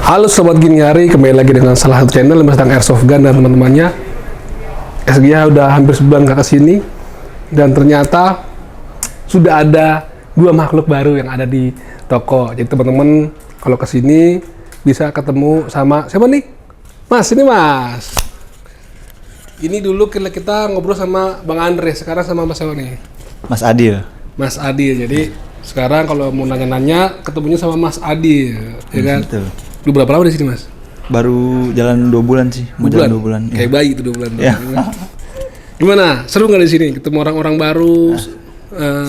Halo sobat Gini Hari, kembali lagi dengan salah satu channel tentang Airsoft Gun dan teman-temannya. SGH udah hampir sebulan gak kesini, dan ternyata sudah ada dua makhluk baru yang ada di toko. Jadi teman-teman kalau kesini bisa ketemu sama siapa nih? Mas, ini Mas. Ini dulu kita ngobrol sama Bang Andre, sekarang sama Mas siapa nih? Mas Adil. Mas Adil. Jadi sekarang kalau mau nanya-nanya ketemunya sama Mas Adil, ya kan? Betul. Lu berapa lama di sini, Mas? Baru jalan 2 bulan sih. Mau jalan 2 bulan. Kayak Ya. bayi itu 2 bulan. Ya. Gimana? Seru nggak di sini? Ketemu orang-orang baru,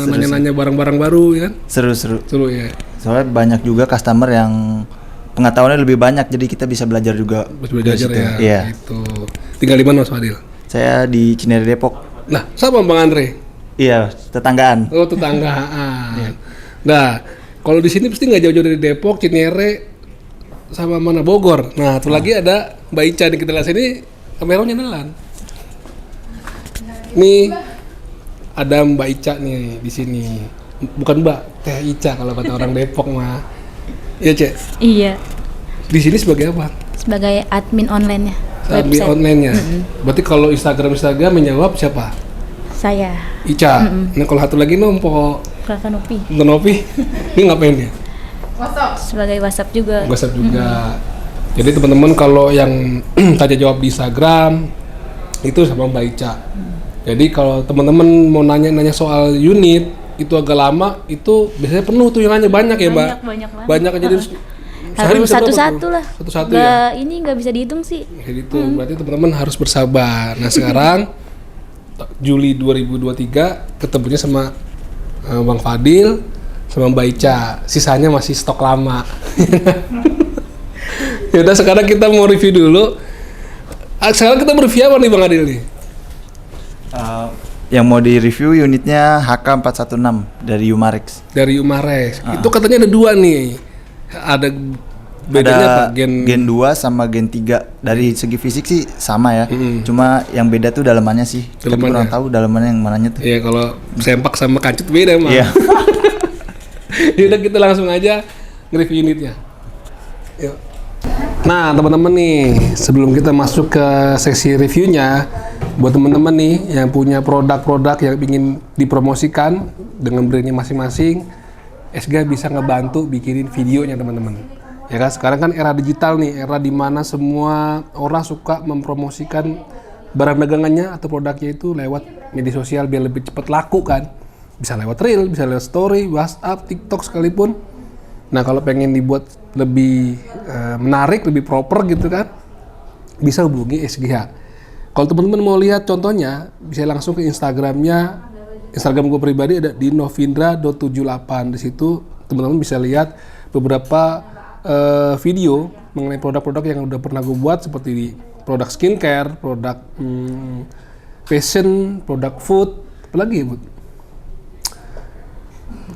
nanya-nanya barang-barang baru, ya kan? Seru-seru. Seru ya. Soalnya banyak juga customer yang pengetahuannya lebih banyak, jadi kita bisa belajar juga. Bisa belajar dari situ. ya. Iya. Itu. Tinggal di mana, Mas Adil? Saya di Cinere Depok. Nah, sama Bang Andre. Iya, tetanggaan. Oh, tetanggaan. Nah, kalau di sini pasti nggak jauh-jauh dari Depok, Cinere, sama mana Bogor. Nah, satu lagi ada Mbak Ica nih, kita lihat sini kameranya nelan. Nih ada Mbak Ica nih di sini. Bukan Mbak, Teh Ica kalau kata orang Depok mah. Iya, Cek. Iya, Di sini sebagai apa? sebagai admin online-nya. Admin website. online-nya. Berarti kalau Instagram menjawab siapa? Saya, Ica. Nah, kalau satu lagi nompo Kakak Nopi, Nopi. Ini ngapain dia? sebagai WhatsApp juga. WhatsApp juga. Jadi teman-teman kalau yang tanya jawab di Instagram itu sama Mbak Ica. Jadi kalau teman-teman mau nanya soal unit itu agak lama, itu biasanya penuh tuh yang nanya banyak ya Mbak. Banyak banget. Banyak jadi sehari Harus bisa berapa satu-satu tuh? lah. Satu-satu Nggak, ya. ini nggak bisa dihitung sih. Kayak gitu. Berarti teman-teman harus bersabar. Nah sekarang Juli 2023 ketemunya sama Bang Fadil sama Mbak Ica. Sisanya masih stok lama. Yaudah sekarang kita mau review dulu. Sekarang kita mereview apa nih Bang Adil nih? Yang mau di-review unitnya HK416 dari Umarex. Dari Umarex. Itu katanya ada dua nih. Ada bedanya apa? Gen 2 sama Gen 3. Dari segi fisik sih sama ya. Cuma yang beda tuh dalamannya sih. Kita Dalamannya. kurang tahu dalamannya yang mananya tuh. Iya, kalau sempak sama kancut beda emang. Iya. Yaudah kita langsung aja nge-review unitnya. Yuk. Nah teman-teman nih, sebelum kita masuk ke seksi reviewnya, buat teman-teman nih yang punya produk-produk yang ingin dipromosikan dengan brandnya masing-masing, SG bisa ngebantu bikinin videonya teman-teman. Ya kan sekarang kan era digital nih, era dimana semua orang suka mempromosikan barang dagangannya atau produknya itu lewat media sosial biar lebih cepat laku kan. Bisa lewat reel, bisa lewat story, WhatsApp, TikTok sekalipun. Nah kalau pengen dibuat lebih menarik, lebih proper gitu kan, bisa hubungi SGH. Kalau teman-teman mau lihat contohnya, bisa langsung ke Instagramnya. Instagram gue pribadi ada di novindra.78. Di situ teman-teman bisa lihat beberapa video mengenai produk-produk yang udah pernah gue buat seperti produk skincare, produk fashion, produk food, apalagi ya Bu?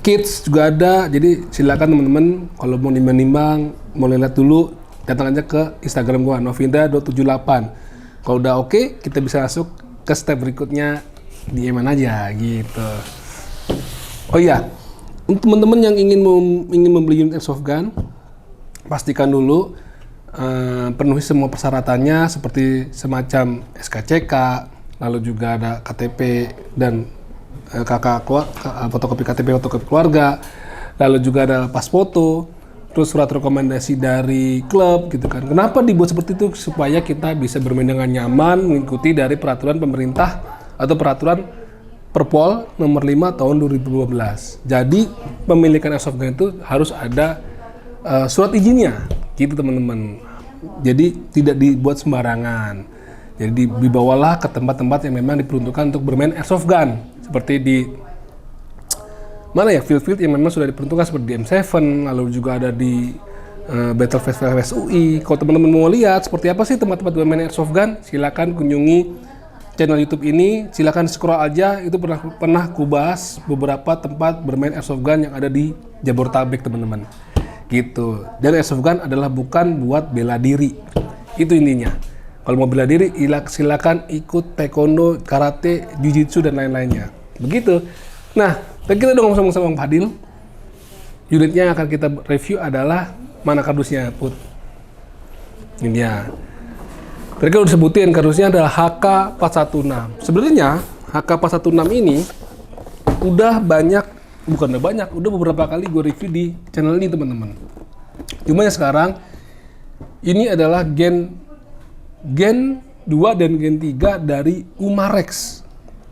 Kids juga ada. Jadi silakan teman-teman kalau mau nimbang-nimbang, mau lihat dulu, datang aja ke Instagram gua novindra.78. Kalau udah oke, kita bisa masuk ke step berikutnya di mana aja gitu. Oh iya, untuk teman-teman yang ingin membeli unit airsoft gun, pastikan dulu penuhi semua persyaratannya seperti semacam SKCK, lalu juga ada KTP dan fotokopi KTP, fotokopi keluarga, lalu juga ada pas foto, terus surat rekomendasi dari klub gitu kan. Kenapa dibuat seperti itu? Supaya kita bisa bermain dengan nyaman mengikuti dari peraturan pemerintah atau peraturan Perpol nomor 5 tahun 2012. Jadi pemilikan airsoft gun itu harus ada surat izinnya gitu teman-teman. Jadi tidak dibuat sembarangan. Jadi dibawalah ke tempat-tempat yang memang diperuntukkan untuk bermain airsoft gun. Seperti di mana ya, field-field yang memang sudah diperuntukkan seperti di M7, lalu juga ada di Battlefest UI. Kalau teman-teman mau lihat seperti apa sih tempat-tempat bermain airsoft gun, silakan kunjungi channel YouTube ini, silakan scroll aja. Itu pernah kubahas beberapa tempat bermain airsoft gun yang ada di Jabodetabek teman-teman. Gitu. Dan airsoft gun adalah bukan buat bela diri. Itu intinya. Kalau mau bela diri, silakan ikut taekwondo, karate, jujitsu dan lain-lainnya. Begitu. Nah, tadi kita udah ngomong sama Bang Fadil. Unitnya yang akan kita review adalah Mana kardusnya, Put? Ini dia. Tadi kan udah disebutin kardusnya adalah HK416. Sebenarnya HK416 ini udah beberapa kali gue review di channel ini teman-teman. Cuma ya sekarang ini adalah Gen 2 dan Gen 3 dari Umarex.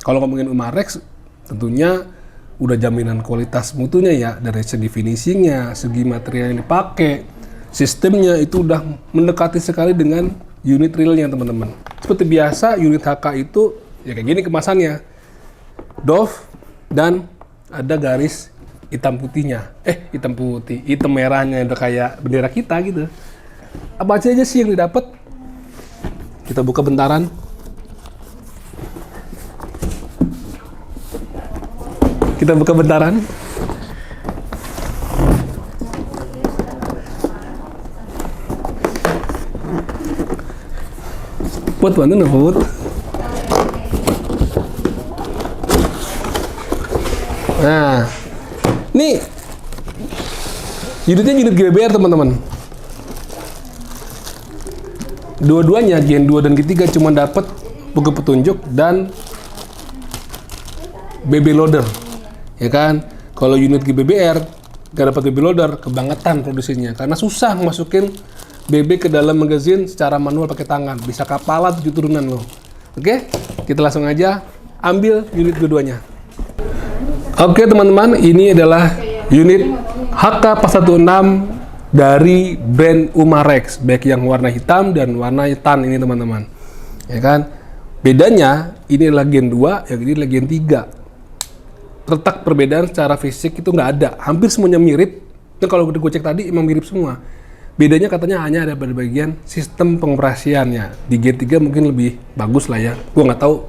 Kalau ngomongin Umarex, tentunya udah jaminan kualitas mutunya ya, dari segi finishingnya, segi material yang dipakai, sistemnya itu udah mendekati sekali dengan unit realnya teman-teman. Seperti biasa unit HK itu ya kayak gini kemasannya, doff dan ada garis hitam putihnya, hitam merahnya udah kayak bendera kita gitu. Apa aja sih yang didapat? Kita buka bentaran. Put, bantu nih, Put. Nah, ini unitnya unit GBR teman-teman. Dua-duanya Gen 2 dan Gen 3 cuma dapat buku petunjuk dan BB loader, ya kan? Kalau unit GBR gak dapat BB loader, kebangetan produksinya karena susah masukin BB ke dalam magazine secara manual pakai tangan, bisa kapalan 7 turunan loh. Oke, kita langsung aja ambil unit keduanya. Oke teman-teman, ini adalah unit HK416 dari brand Umarex, baik yang warna hitam dan warna tan ini teman-teman. Ya kan? Bedanya ini adalah Gen 2, yang ini adalah Gen 3. Letak perbedaan secara fisik itu nggak ada, hampir semuanya mirip. Dan kalau gue cek tadi emang mirip semua. Bedanya katanya hanya ada pada bagian sistem pengoperasiannya. Di Gen 3 mungkin lebih bagus lah ya. Gue nggak tahu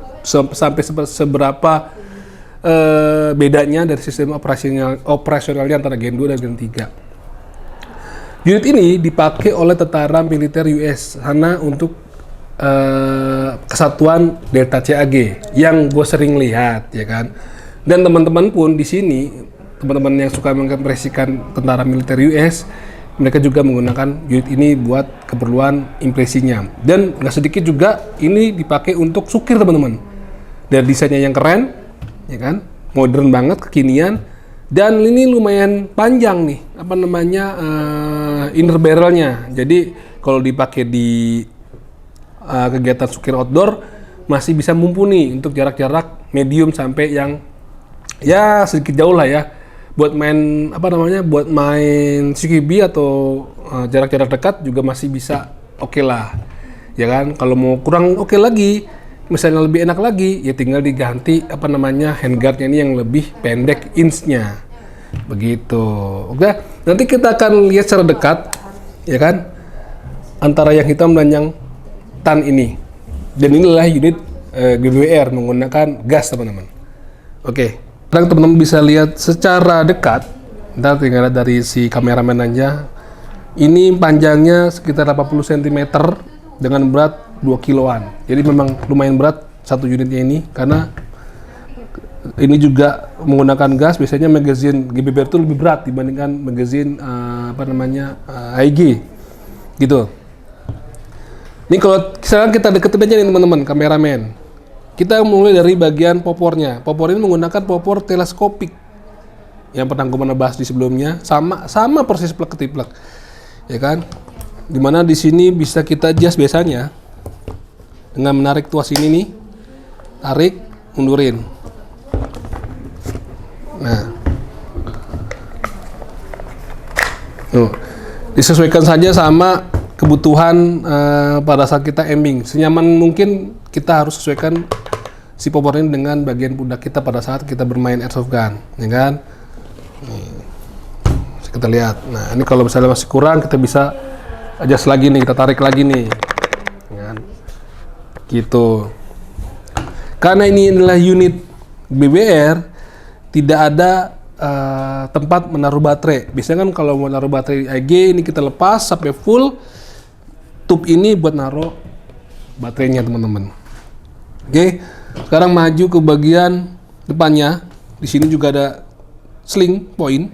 sampai seberapa bedanya dari sistem operasionalnya antara Gen 2 dan Gen 3. Unit ini dipakai oleh tentara militer US sana untuk kesatuan Delta CAG yang gue sering lihat, ya kan. Dan teman-teman pun di sini, teman-teman yang suka mengekspresikan tentara militer US, mereka juga menggunakan unit ini buat keperluan impresinya. Dan nggak sedikit juga ini dipakai untuk sukir teman-teman. Dan desainnya yang keren, ya kan, modern banget, kekinian. Dan ini lumayan panjang nih, inner barrelnya. Jadi kalau dipakai di kegiatan sukir outdoor masih bisa mumpuni untuk jarak-jarak medium sampai yang ya sedikit jauh lah ya. Buat main buat main CQB atau jarak-jarak dekat juga masih bisa oke lah. Ya kan? Kalau mau kurang oke lagi, misalnya lebih enak lagi, ya tinggal diganti handguardnya ini yang lebih pendek inchnya, begitu. Oke, nanti kita akan lihat secara dekat, ya kan, antara yang hitam dan yang tan ini. Dan inilah unit GBR menggunakan gas teman-teman. Oke, sekarang teman-teman bisa lihat secara dekat. Ntar tinggal dari si kameramen aja. Ini panjangnya sekitar 80 cm dengan berat 2 kiloan. Jadi memang lumayan berat satu unitnya ini, karena ini juga menggunakan gas. Biasanya magazine GBR itu lebih berat dibandingkan magazine AEG gitu. Ini kalau sekarang kita deketin aja nih teman-teman, kameramen. Kita mulai dari bagian popornya. Popor ini menggunakan popor teleskopik yang pernah gue bahas di sebelumnya, sama persis plug ketiplek, ya kan? Dimana di sini bisa kita adjust biasanya dengan menarik tuas ini nih, tarik, mundurin. Nah, disesuaikan saja sama kebutuhan pada saat kita aiming. Senyaman mungkin kita harus sesuaikan si popor ini dengan bagian pundak kita pada saat kita bermain airsoft gun, ya kan? Nih, kita lihat. Nah, ini kalau misalnya masih kurang, kita bisa adjust lagi nih, kita tarik lagi nih, ya kan? Gitu. Karena ini adalah unit BBR, tidak ada tempat menaruh baterai. Biasanya kan kalau mau naruh baterai AG ini kita lepas sampai full, tube ini buat naruh baterainya teman-teman. Oke, sekarang maju ke bagian depannya. Di sini juga ada sling point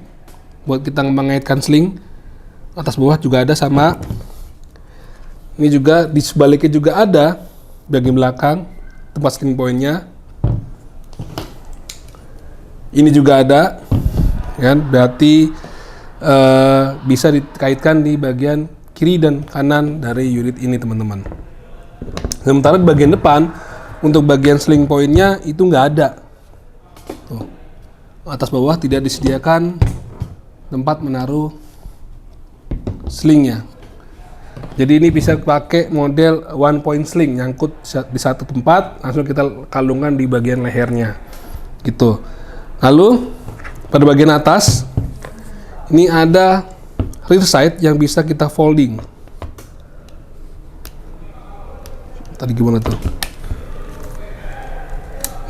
buat kita mengaitkan sling. atas bawah juga ada sama. Ini juga di sebaliknya juga ada bagian belakang tempat sling point-nya. Ini juga ada, kan? Berarti bisa dikaitkan di bagian kiri dan kanan dari unit ini, teman-teman. Sementara di bagian depan untuk bagian sling point-nya itu nggak ada. Tuh. Atas bawah tidak disediakan tempat menaruh slingnya. Jadi ini bisa pakai model one point sling, nyangkut di satu tempat, langsung kita kalungkan di bagian lehernya, gitu. Lalu pada bagian atas ini ada rear side yang bisa kita folding. Tadi gimana tuh?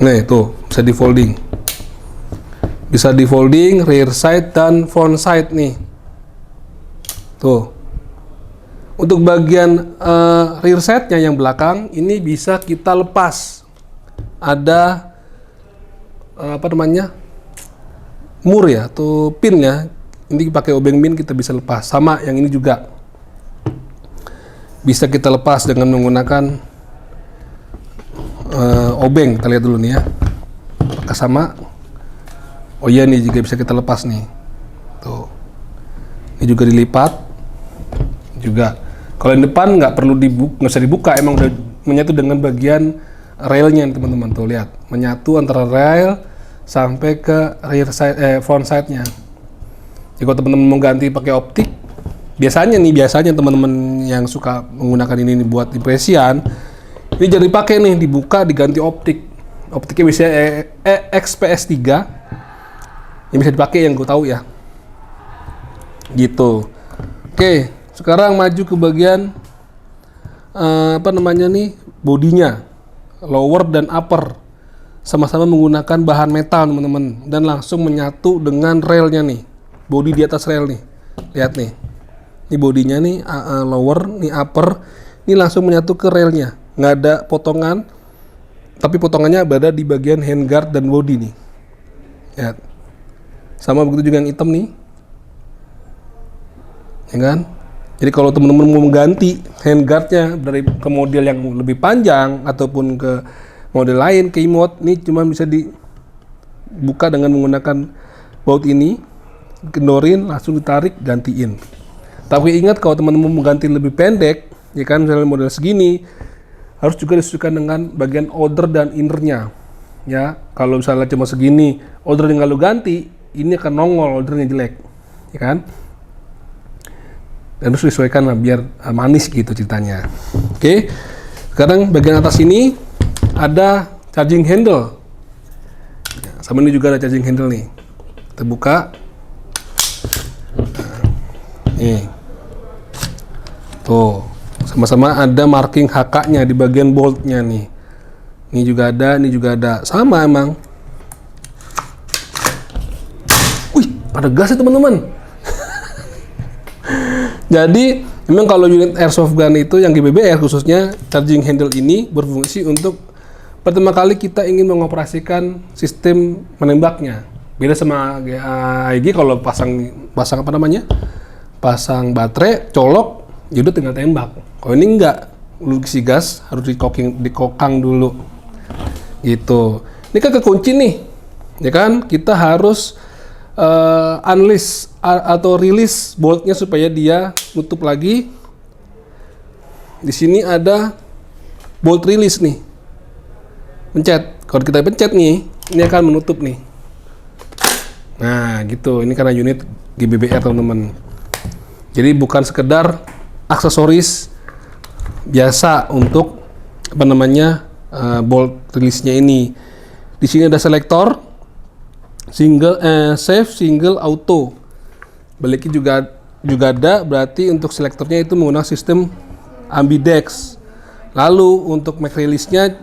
Nah itu bisa di folding. Bisa di folding rear side dan front side nih. Tuh. Untuk bagian rear side-nya yang belakang ini bisa kita lepas. Ada mur ya atau pin ya. Ini pakai obeng pin kita bisa lepas. Sama yang ini juga. Bisa kita lepas dengan menggunakan obeng. Kita lihat dulu nih ya. Apakah sama? Oh iya nih juga bisa kita lepas nih. Tuh. Ini juga dilipat. Juga. Kalau yang depan nggak perlu nggak usah dibuka, emang udah menyatu dengan bagian railnya, teman-teman. Tuh lihat, menyatu antara rail sampai ke rear side, front side-nya. Jadi kalau teman-teman mau ganti pakai optik, biasanya teman-teman yang suka menggunakan ini buat impresian, ini jangan dipakai nih, dibuka diganti optik. Optiknya bisa XPS3, yang bisa dipakai yang gue tahu ya. Gitu. Oke. Sekarang maju ke bagian bodinya, lower dan upper, sama-sama menggunakan bahan metal, teman-teman, dan langsung menyatu dengan railnya nih, bodi di atas rail nih, lihat nih, ini bodinya nih lower, nih upper, ini langsung menyatu ke railnya, nggak ada potongan, tapi potongannya berada di bagian handguard dan bodi nih, lihat, sama begitu juga yang hitam nih, ya kan? Jadi kalau teman-teman mau mengganti handguardnya dari ke model yang lebih panjang ataupun ke model lain, ke emote, ini cuma bisa dibuka dengan menggunakan baut ini, kendorin, langsung ditarik, gantiin. Tapi ingat kalau teman-teman mau ganti lebih pendek, ya kan, misalnya model segini, harus juga disesuaikan dengan bagian outer dan innernya. Ya, kalau misalnya cuma segini, outer yang lalu ganti, ini akan nongol, outernya jelek, ya kan? Dan harus disesuaikan lah biar manis gitu ceritanya. Oke. Sekarang bagian atas ini ada charging handle. Sama ini juga ada charging handle nih. Kita buka. Nih. Tuh, sama-sama ada marking HK-nya di bagian bolt-nya nih. Ini juga ada, sama emang. Wih, ada gas ya teman-teman. Jadi memang kalau unit airsoft gun itu yang GBBR khususnya charging handle ini berfungsi untuk pertama kali kita ingin mengoperasikan sistem menembaknya. Beda sama AEG kalau pasang pasang baterai, colok, udah tinggal tembak. Kalau ini enggak, lu isi gas harus dikokang dulu. Gitu. Ini kan kekunci nih. Ya kan? Kita harus unleash atau release boltnya supaya dia nutup lagi. Di sini ada bolt release nih. Pencet. Kalau kita pencet nih, ini akan menutup nih. Nah, gitu. Ini karena unit GBBR, teman-teman. Jadi bukan sekedar aksesoris biasa untuk bolt release-nya ini. Di sini ada selektor safe, single, auto. Baliknya juga ada, berarti untuk selektornya itu menggunakan sistem ambidex. Lalu untuk mag release-nya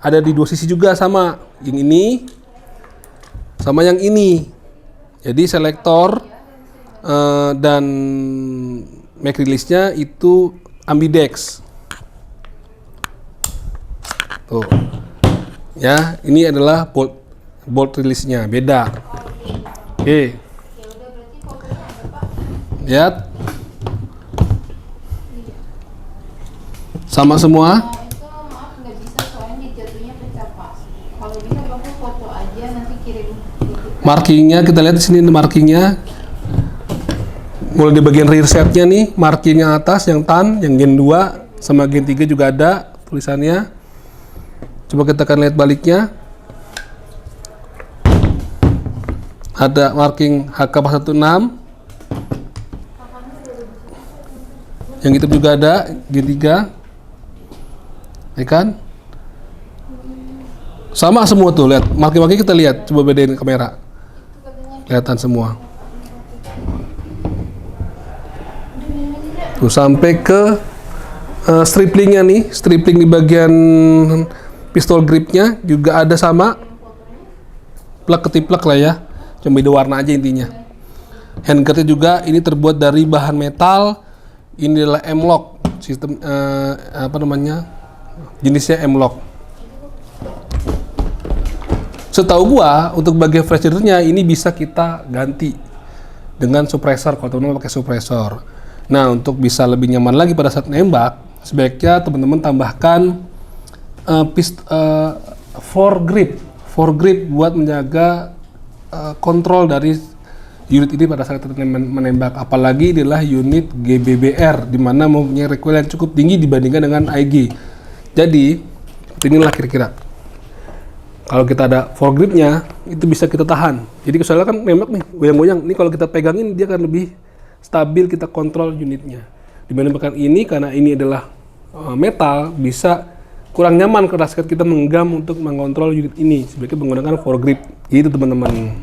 ada di dua sisi juga, sama yang ini sama yang ini. Jadi selektor dan mag release-nya itu ambidex. Tuh. Ya, ini adalah bolt release-nya, beda. Oke. Lihat. Sama semua. Itu maaf nggak bisa soalnya jatuhnya pecah Pak. Kalau bisa Bapak foto aja nanti kirim. Markingnya kita lihat di sini markingnya. Mulai di bagian rear setnya nih, marking yang atas yang tan, yang gen 2 sama gen 3 juga ada tulisannya. Coba kita akan lihat baliknya. Ada marking HK416. Yang itu juga ada gen 3. Ya kan? Sama semua tuh, lihat. Marking-marking kita lihat, coba bedain kamera. Kelihatan semua. Tuh sampai ke striplingnya nih, stripling di bagian pistol gripnya juga ada sama, plak ketiplak lah ya, cuma beda warna aja intinya. Handguardnya juga ini terbuat dari bahan metal, ini adalah M-LOK, sistem jenisnya M-LOK. Setahu gua untuk bagian flash shooternya ini bisa kita ganti dengan suppressor kalau teman-teman pakai suppressor. Nah, untuk bisa lebih nyaman lagi pada saat nembak, sebaiknya teman-teman tambahkan foregrip buat menjaga kontrol dari unit ini pada saat menembak. Apalagi adalah unit GBBR, di mana mempunyai recoil yang cukup tinggi dibandingkan dengan AEG. Jadi, inilah kira-kira. Kalau kita ada foregripnya, itu bisa kita tahan. Jadi soalnya kan nembak nih, goyang-goyang. Ini kalau kita pegangin, dia akan lebih stabil, kita kontrol unitnya. Dibandingkan ini, karena ini adalah metal, bisa kurang nyaman pada saat kita menggenggam untuk mengontrol unit ini. Sebaiknya menggunakan foregrip, gitu teman-teman.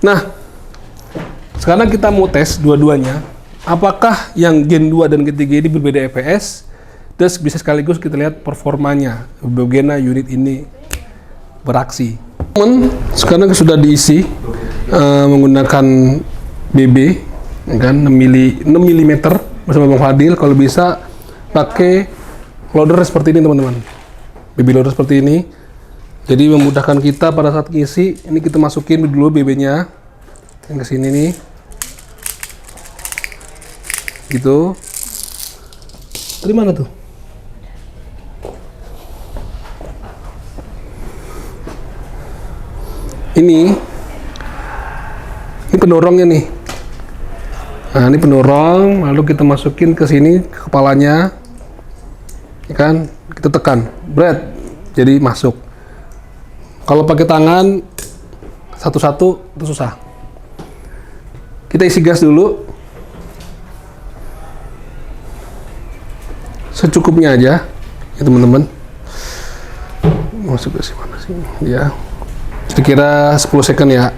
Nah, sekarang kita mau tes dua-duanya. Apakah yang Gen 2 dan Gen 3 ini berbeda EPS? Terus bisa sekaligus kita lihat performanya, bagaimana unit ini beraksi. Sekarang sudah diisi menggunakan BB, kan 6 mm bersama Bang Fadil. Kalau bisa pakai loader seperti ini teman-teman, BB loader seperti ini. Jadi memudahkan kita pada saat ngisi. Ini kita masukin dulu BB-nya yang ke sini nih, gitu. Dari mana tuh? Ini pendorongnya nih. Nah, ini pendorong, lalu kita masukin ke sini ke kepalanya, ya kan? Kita tekan, berat, jadi masuk. Kalau pakai tangan satu-satu itu susah. Kita isi gas dulu, secukupnya aja, ya teman-teman. Masuk ke mana sih? Ya, kira-kira 10 second ya.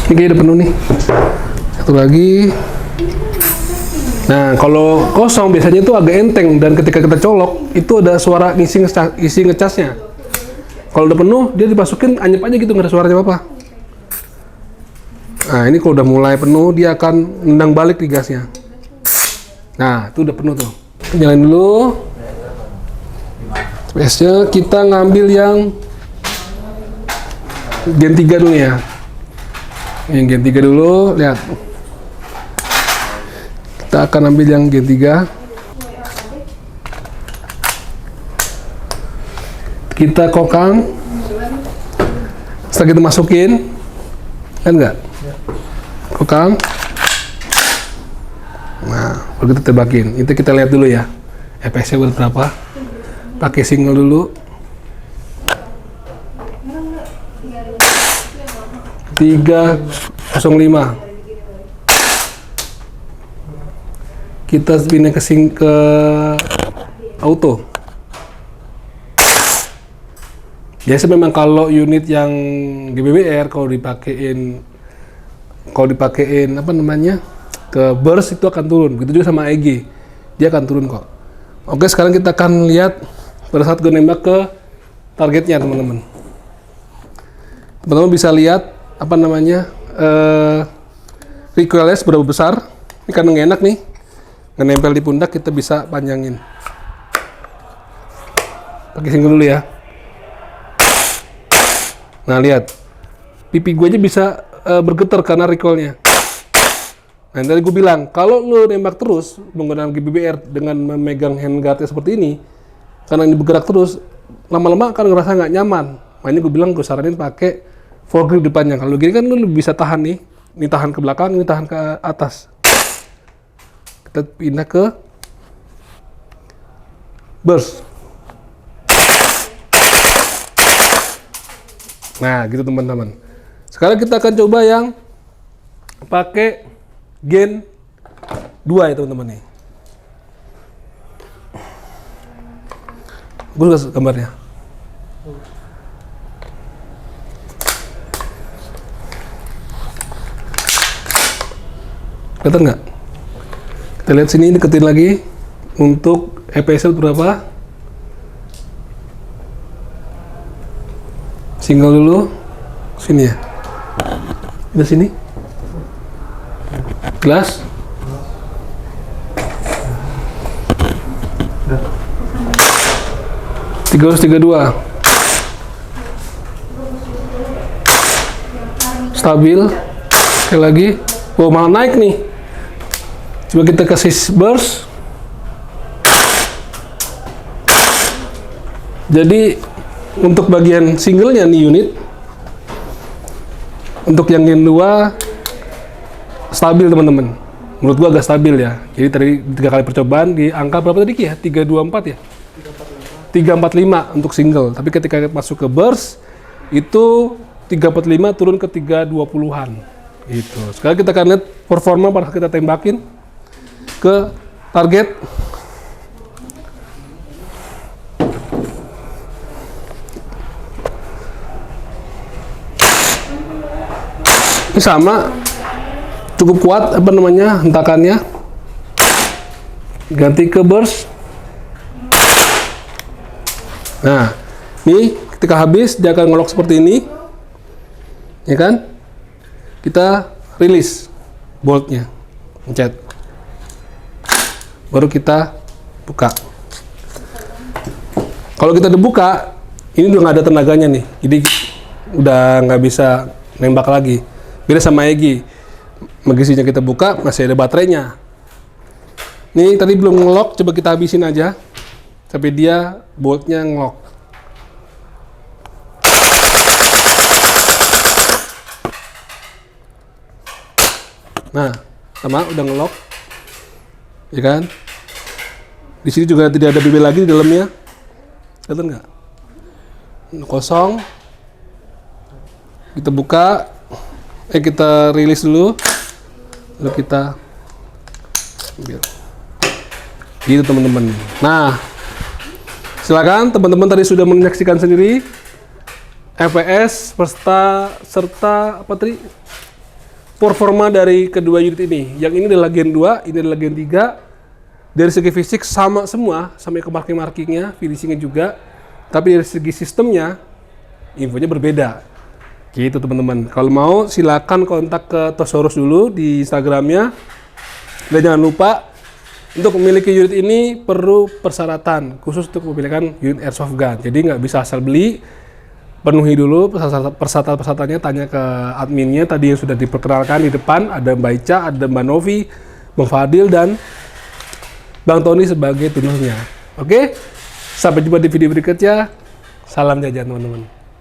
Ini kayaknya udah penuh nih. Satu lagi. Nah, kalau kosong biasanya itu agak enteng, dan ketika kita colok itu ada suara isi ngecasnya. Kalau udah penuh, dia dimasukin anyep aja gitu, nggak ada suaranya apa-apa. Nah, ini kalau udah mulai penuh, dia akan nendang balik di gasnya. Nah, itu udah penuh tuh. Nyalain dulu. Space-nya kita ngambil yang Gen 3 dulu ya. Yang Gen 3 dulu, lihat. Kita akan ambil yang Gen 3. Kita kokang. Setelah kita masukin, kan enggak? Kokang. Nah, baru kita tebakin. Itu kita lihat dulu ya. EPS-nya berapa? Pakai single dulu. 305. Kita pindah ke auto. Biasa memang kalau unit yang GBBR kalau dipakein apa namanya ke burst itu akan turun. Begitu juga sama AEG, dia akan turun kok. Oke, sekarang kita akan lihat pada saat gue nembak ke targetnya teman-teman. Teman-teman bisa lihat apa namanya recoilnya seberapa besar. Ini kan nggak enak nih, nempel di pundak, kita bisa panjangin. Pakai single dulu ya. Nah lihat, pipi gue aja bisa bergetar karena recoilnya. Nah tadi gue bilang, kalau lo nembak terus menggunakan GBBR dengan memegang handguardnya seperti ini, karena ini bergerak terus, lama-lama akan ngerasa nggak nyaman. Makanya gue bilang gue saranin pakai foregrip depannya. Kalau gini kan lo bisa tahan nih, ini tahan ke belakang, ini tahan ke atas. Kita pindah ke burst. Nah gitu teman-teman. Sekarang kita akan coba yang pakai Gen 2 ya teman-teman nih. Gue suka gambarnya. Kelihatan nggak? Kita lihat sini, deketin lagi. Untuk EPS berapa? Single dulu. Sini ya. Di sini. Gelas. Tiga dua. Stabil. Sekali lagi. Wow, malah naik nih. Coba kita kasih burst. Jadi untuk bagian singlenya nih unit, untuk yang Gen 2 stabil teman-teman. Menurut gua agak stabil ya. Jadi tadi 3 kali percobaan di angka berapa tadi Ki ya? 324 ya? 345 untuk single. Tapi ketika masuk ke burst itu 345 turun ke 320-an. Gitu. Sekarang kita akan lihat performa pada kita tembakin ke target. Ini sama, cukup kuat apa namanya hentakannya. Ganti ke burst. Nah, ini ketika habis dia akan ngelok seperti ini, ya kan? Kita rilis boltnya, pencet, baru kita buka. Kalau kita udah buka, ini udah nggak ada tenaganya nih, jadi udah nggak bisa nembak lagi. Beda sama Egi, magasinya kita buka masih ada baterainya. Nih tadi belum ngelok, coba kita habisin aja sampai dia boltnya ngelok. Nah, sama udah ngelok, ya kan? Di sini juga tidak ada bibir lagi di dalamnya, kelihatan nggak? Kosong. Kita buka. Kita rilis dulu, lalu kita ambil. Gitu teman-teman. Nah, silakan teman-teman tadi sudah menyaksikan sendiri FPS serta apa tadi performa dari kedua unit ini. Yang ini adalah Gen 2, ini adalah Gen 3. Dari segi fisik sama semua, sampai ke marking-markingnya, finishingnya juga. Tapi dari segi sistemnya, infonya berbeda. Gitu teman-teman. Kalau mau silakan kontak ke Tosaurus dulu di Instagramnya. Dan jangan lupa untuk memiliki unit ini perlu persyaratan khusus untuk memiliki unit airsoft gun. Jadi nggak bisa asal beli. Penuhi dulu persyaratan-persyaratannya, tanya ke adminnya tadi yang sudah diperkenalkan di depan. Ada Mbak Ica, ada Mbak Novi, Bang Fadil dan Bang Tony sebagai tunernya. Oke? Sampai jumpa di video berikutnya. Salam jajan teman-teman.